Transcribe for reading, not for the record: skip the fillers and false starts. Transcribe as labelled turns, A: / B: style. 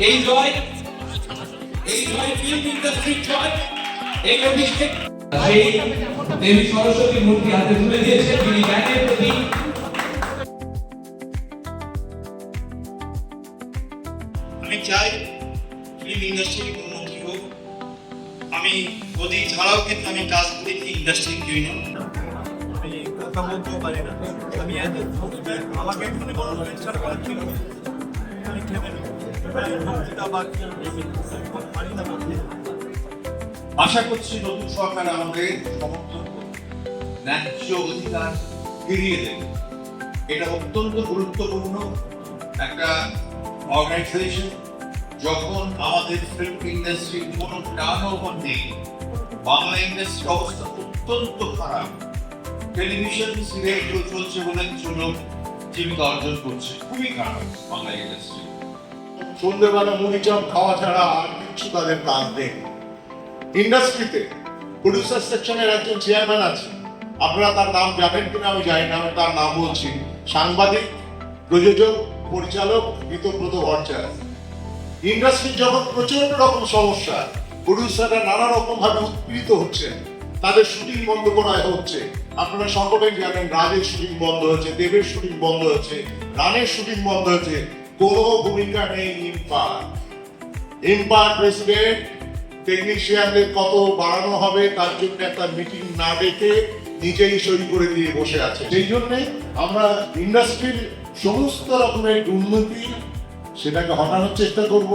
A: এই জয় ফিল্ম ইন্ডাস্ট্রির জয়, এই অভিষেক সেই দেবী সরস্বতী মূর্তি হাতে তুলে দিয়েছে, তিনি জ্ঞানের প্রতি।
B: আমি চাই ফিল্ম ইন্ডাস্ট্রির উন্নতি হোক। আমি গদি ছাড়াও কিন্তু আমি কাজ করেছি ইন্ডাস্ট্রি ইউনিয়ন। আমি কথা বলতেও পারি না, আমি আমাকে এখানে বড় লেকচার করার ছিল, আমি আশা করছি নতুন সরকার আমাদের সমর্থন করবে, ন্যায্য অধিকার ফিরিয়ে দেবে। এটা অত্যন্ত গুরুত্বপূর্ণ একটা অর্গানাইজেশন। যখন আমাদের ফিল্ম ইন্ডাস্ট্রির কোনো টার্নওভার নেই, বাংলা ইন্ডাস্ট্রির অবস্থা অত্যন্ত খারাপ, টেলিভিশন সিরিয়ালগুলো চলছে বলে লোক জীবিকা অর্জন করছে, খুবই খারাপ বাংলা ইন্ডাস্ট্রি।
C: সন্ধ্যেবেলা মুড়ি চপ খাওয়া ছাড়া আর কিছু তাদের কাজ নেই। ইন্ডাস্ট্রিতে প্রডিউসার সেকশনের একজন চেয়ারম্যান আছে, আপনারা তার নাম জানেন কিনা আমি জানি না, আমি তার নাম বলছি। সাংবাদিক, প্রযোজক, পরিচালক ঋতব্রত ভট্টাচার্য। ইন্ডাস্ট্রির যখন প্রচন্ড রকম সমস্যা, প্রডিউসাররা নানা রকম ভাবে উৎপীড়িত হচ্ছেন, তাদের শুটিং বন্ধ করা হচ্ছে। আপনারা সকলেই জানেন রাজের শুটিং বন্ধ হয়েছে, দেবের শুটিং বন্ধ হয়েছে, রানের শুটিং বন্ধ হয়েছে। কোনো ভূমিকা নেই ইম্পার প্রেসিডেন্ট টেকনিশিয়ানদের কত বাড়ানো হবে তার জন্য একটা মিটিং না ডেকে নিজেই সই করে দিয়ে বসে আছে। সেই জন্যে আমরা ইন্ডাস্ট্রির সমস্ত রকমের উন্নতি সেটাকে হটানোর চেষ্টা করব।